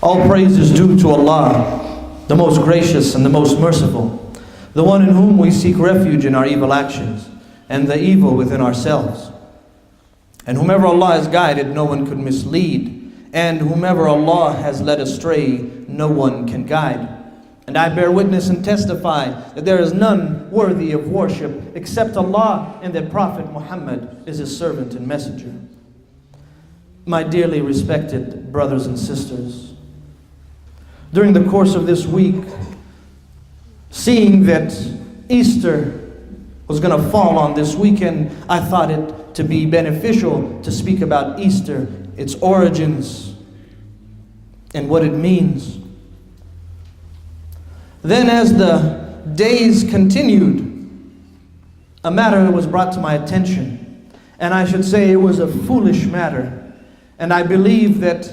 All praise is due to Allah, the most gracious and the most merciful, the one in whom we seek refuge in our evil actions and the evil within ourselves. And whomever Allah has guided, no one could mislead. And whomever Allah has led astray, no one can guide. And I bear witness and testify that there is none worthy of worship except Allah, and that Prophet Muhammad is His servant and messenger. My dearly respected brothers and sisters, during the course of this week, seeing that Easter was going to fall on this weekend, I thought it to be beneficial to speak about Easter, its origins, and what it means. Then as the days continued, a matter was brought to my attention, and I should say it was a foolish matter, and I believe that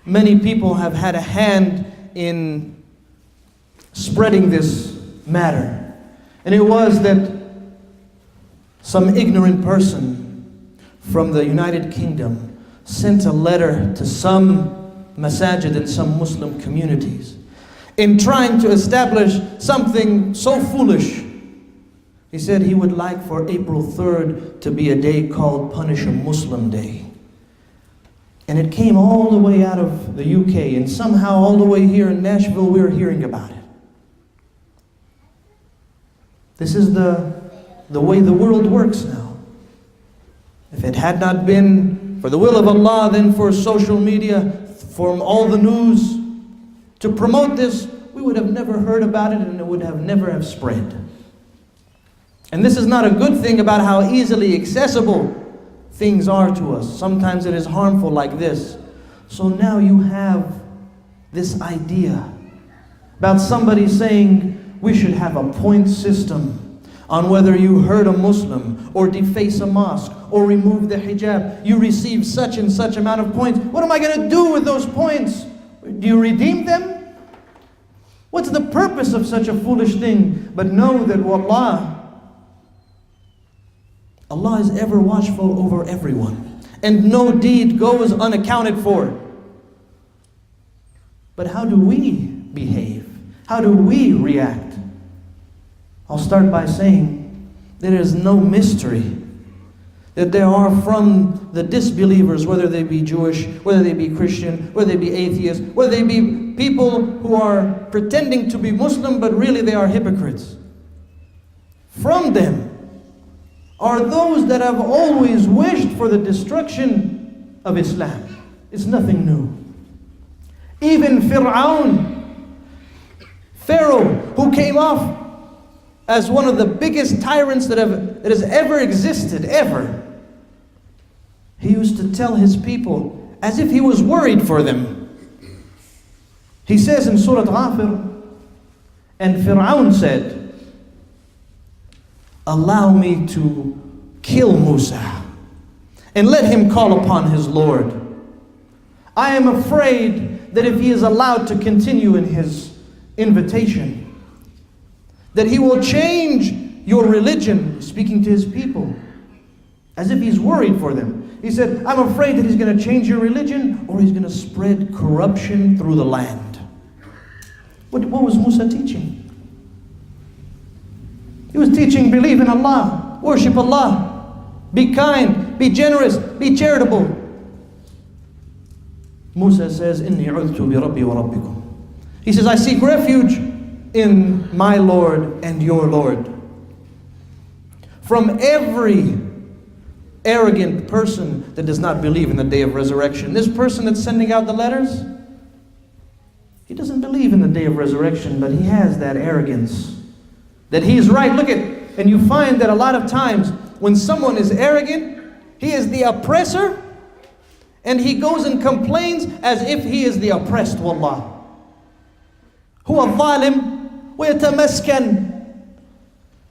many people have had a hand in spreading this matter. And it was that some ignorant person from the United Kingdom sent a letter to some masajid and some Muslim communities in trying to establish something so foolish. He said he would like for April 3rd to be a day called Punish a Muslim Day. And it came all the way out of the UK, and somehow all the way here in Nashville we're hearing about it. This is the way the world works now. If it had not been for the will of Allah, then for social media, for all the news to promote this, we would have never heard about it, and it would have never have spread. And this is not a good thing about how easily accessible things are to us. Sometimes it is harmful like this. So now you have this idea about somebody saying we should have a point system on whether you hurt a Muslim or deface a mosque or remove the hijab. You receive such and such amount of points. What am I going to do with those points? Do you redeem them? What's the purpose of such a foolish thing? But know that Allah is ever watchful over everyone, and no deed goes unaccounted for. But how do we behave? How do we react? I'll start by saying there is no mystery that there are from the disbelievers, whether they be Jewish, whether they be Christian, whether they be atheists, whether they be people who are pretending to be Muslim but really they are hypocrites. From them are those that have always wished for the destruction of Islam. It's nothing new. Even Pharaoh, who came off as one of the biggest tyrants that has ever existed, ever. He used to tell his people as if he was worried for them. He says in Surah Ghafir, and Pharaoh said, allow me to kill Musa and let him call upon his Lord. I am afraid that if he is allowed to continue in his invitation, that he will change your religion, speaking to his people, as if he's worried for them. He said, I'm afraid that he's going to change your religion or he's going to spread corruption through the land. What was Musa teaching? He was teaching, believe in Allah, worship Allah, be kind, be generous, be charitable. Musa says, Inni udtu bi Rabbi wa Rabbikum. He says, I seek refuge in my Lord and your Lord from every arrogant person that does not believe in the day of resurrection. This person that's sending out the letters, he doesn't believe in the day of resurrection, but he has that arrogance that he is right. Look at, and you find that a lot of times when someone is arrogant, he is the oppressor, and he goes and complains as if he is the oppressed. Wallah. Huwa zalim wa yatamaskan.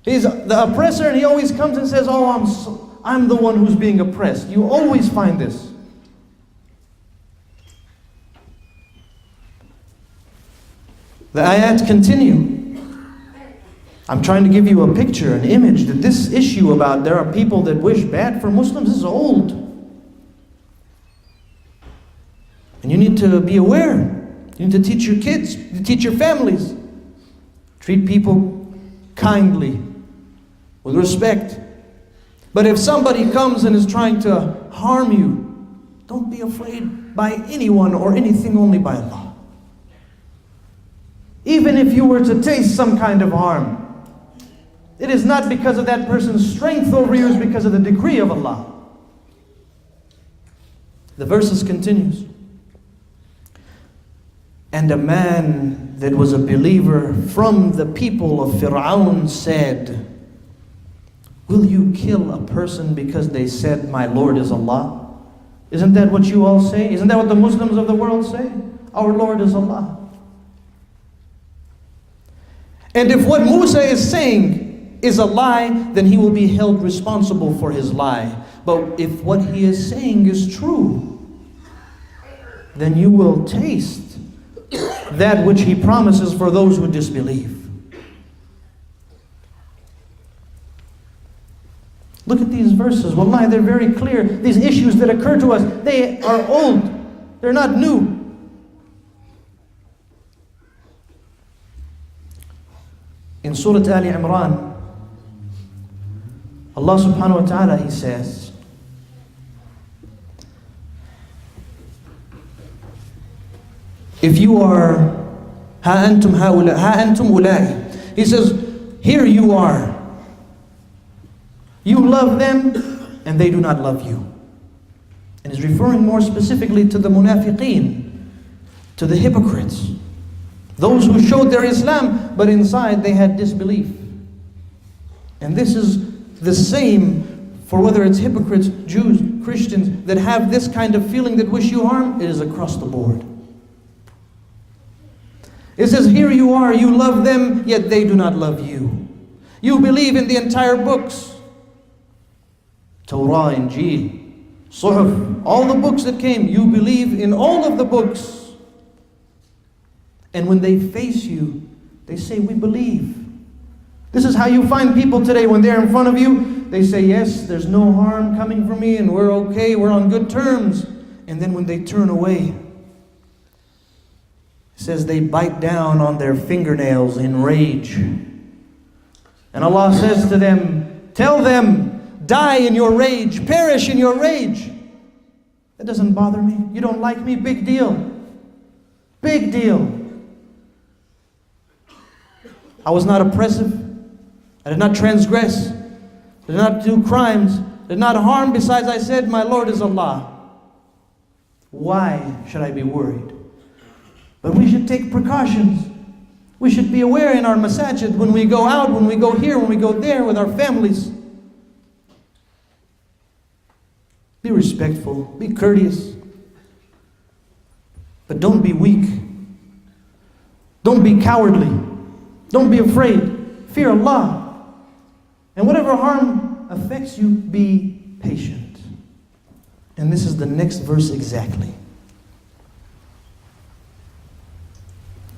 He's the oppressor, and he always comes and says, oh, I'm the one who's being oppressed. You always find this. The ayat continue. I'm trying to give you a picture, an image, that this issue about there are people that wish bad for Muslims is old. And you need to be aware. You need to teach your kids, you teach your families. Treat people kindly, with respect. But if somebody comes and is trying to harm you, don't be afraid by anyone or anything, only by Allah. Even if you were to taste some kind of harm, it is not because of that person's strength over you, it's because of the decree of Allah. The verses continues. And a man that was a believer from the people of Fir'aun said, will you kill a person because they said, my Lord is Allah? Isn't that what you all say? Isn't that what the Muslims of the world say? Our Lord is Allah. And if what Musa is saying is a lie, then he will be held responsible for his lie. But if what he is saying is true, then you will taste that which he promises for those who disbelieve. Look at these verses. Wallahi, they're very clear. These issues that occur to us, they are old. They're not new. In Surah Ali Imran, Allah subhanahu wa ta'ala, He says, if you are ha antum ulai, He says, here you are. You love them and they do not love you. And is referring more specifically to the munafiqeen, to the hypocrites, those who showed their Islam but inside they had disbelief. And this is the same for whether it's hypocrites, Jews, Christians that have this kind of feeling that wish you harm. It is across the board. It says, here you are, you love them, yet they do not love you. You believe in the entire books, Torah, Injil, Suhuf, all the books that came, you believe in all of the books. And when they face you, they say, we believe. This is how you find people today when they're in front of you. They say, yes, there's no harm coming from me and we're okay, we're on good terms. And then when they turn away, it says they bite down on their fingernails in rage. And Allah says to them, tell them, die in your rage, perish in your rage. That doesn't bother me. You don't like me? Big deal. Big deal. I was not oppressive. I did not transgress. I did not do crimes. I did not harm. Besides, I said, my Lord is Allah. Why should I be worried? But we should take precautions. We should be aware in our masajid when we go out, when we go here, when we go there with our families. Be respectful, be courteous. But don't be weak. Don't be cowardly. Don't be afraid. Fear Allah. And whatever harm affects you, be patient. And this is the next verse exactly.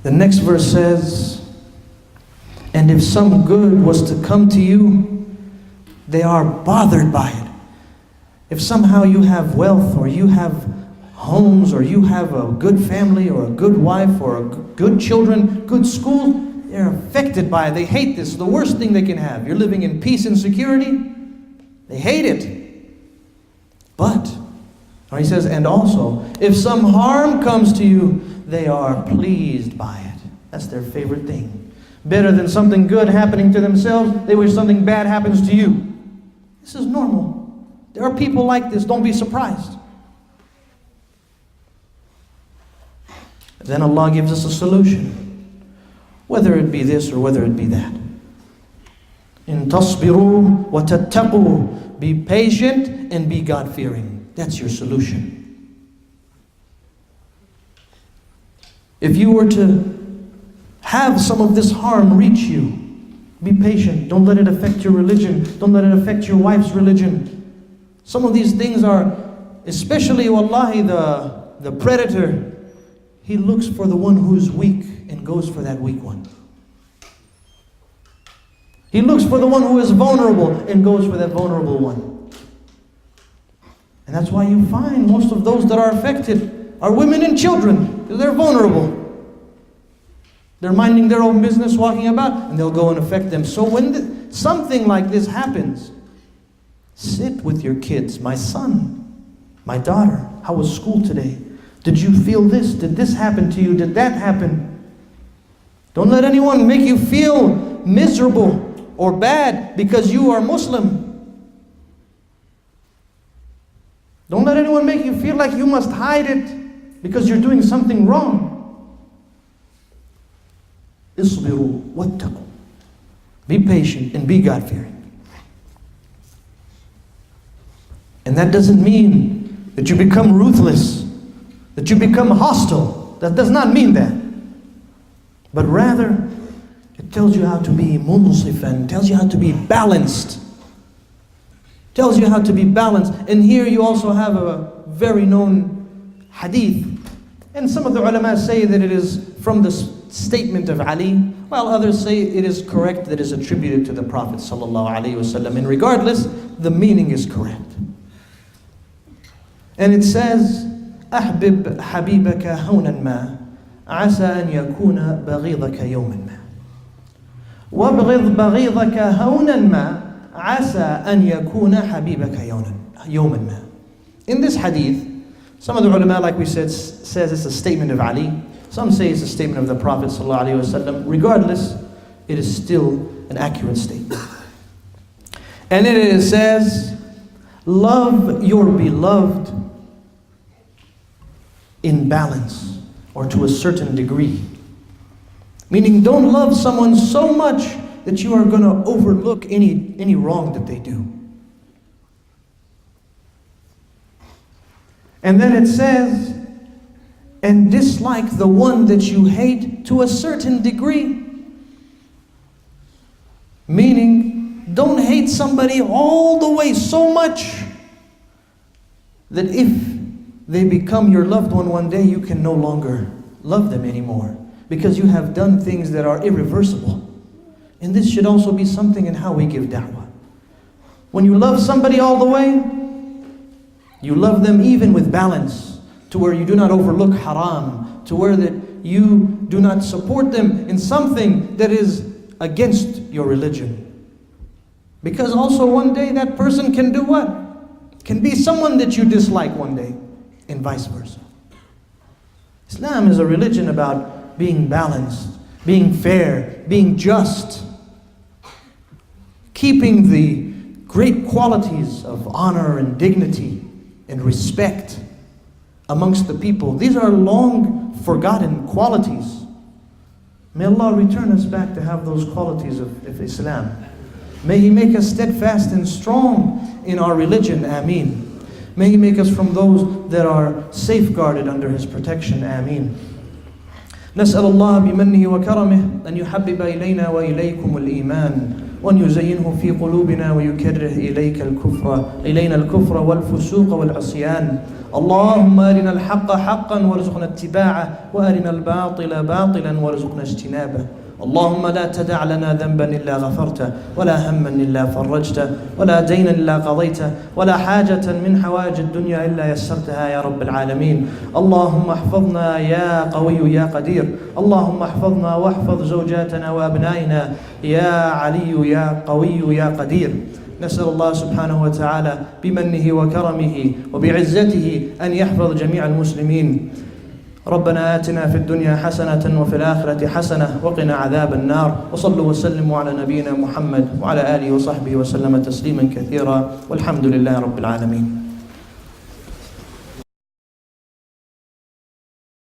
The next verse says, and if some good was to come to you, they are bothered by it. If somehow you have wealth, or you have homes, or you have a good family, or a good wife, or good children, good schools, they're affected by it. They hate this. It's the worst thing they can have. You're living in peace and security. They hate it. But, or he says, and also, if some harm comes to you, they are pleased by it. That's their favorite thing. Better than something good happening to themselves, they wish something bad happens to you. This is normal. There are people like this. Don't be surprised. Then Allah gives us a solution, whether it be this or whether it be that. In tasbiru wa tattaqu, be patient and be God-fearing. That's your solution. If you were to have some of this harm reach you, be patient. Don't let it affect your religion. Don't let it affect your wife's religion. Some of these things are, especially wallahi, the predator, he looks for the one who is weak and goes for that weak one. He looks for the one who is vulnerable and goes for that vulnerable one. And that's why you find most of those that are affected are women and children, because they're vulnerable. They're minding their own business, walking about, and they'll go and affect them. So when something like this happens, sit with your kids. My son, my daughter, how was school today? Did you feel this? Did this happen to you? Did that happen? Don't let anyone make you feel miserable or bad because you are Muslim. Don't let anyone make you feel like you must hide it because you're doing something wrong. Isbiru wattaqu. Be patient and be God-fearing. And that doesn't mean that you become ruthless, that you become hostile. That does not mean that. But rather, it tells you how to be munsifan, tells you how to be balanced. Tells you how to be balanced. And here you also have a very known hadith. And some of the ulama say that it is from the statement of Ali, while others say it is correct, that is attributed to the Prophet ﷺ. And regardless, the meaning is correct. And it says, أحبب حبيبك هونا ما عسى أن يكون بغيضك يوما ما وابغض بغيضك هونا ما عسى أن يكون حبيبك يوما ما. In this hadith, some of the ulama, like we said, says it's a statement of Ali. Some say it's a statement of the Prophet ﷺ. Regardless, it is still an accurate statement. And then it says, love your beloved in balance, or to a certain degree. Meaning, don't love someone so much that you are going to overlook any wrong that they do. And then it says, and dislike the one that you hate to a certain degree. Meaning, don't hate somebody all the way so much that if they become your loved one day, you can no longer love them anymore, because you have done things that are irreversible. And this should also be something in how we give da'wah. When you love somebody all the way, you love them even with balance, to where you do not overlook haram, to where that you do not support them in something that is against your religion. Because also one day that person can do what? Can be someone that you dislike one day, and vice versa. Islam is a religion about being balanced, being fair, being just, keeping the great qualities of honor and dignity and respect amongst the people. These are long forgotten qualities. May Allah return us back to have those qualities of Islam. May He make us steadfast and strong in our religion. Ameen. May He make us from those that are safeguarded under His protection. Ameen. نسأل الله بمنه وكرمه أن يحبب إلينا وإليكم الإيمان وأن يزينه في قلوبنا ويكره إلينا الكفر والفسوق والعصيان. اللهم أرنا الحق حقا وارزقنا اتباعه وأرنا الباطل باطلا وارزقنا اجتنابه. اللهم لا تدع لنا ذنبا إلا غفرته ولا هما إلا فرجته ولا دينا إلا قضيته ولا حاجة من حوائج الدنيا إلا يسرتها يا رب العالمين. اللهم احفظنا يا قوي يا قدير. اللهم احفظنا واحفظ زوجاتنا وأبنائنا يا علي يا قوي يا قدير. نسأل الله سبحانه وتعالى بمنه وكرمه وبعزته أن يحفظ جميع المسلمين. ربنا آتنا في الدنيا حسنة وفي الآخرة حسنة وقنا عذاب النار. وصلوا وسلموا على نبينا محمد وعلى آله وصحبه وسلم تسليما كثيرا والحمد لله رب العالمين.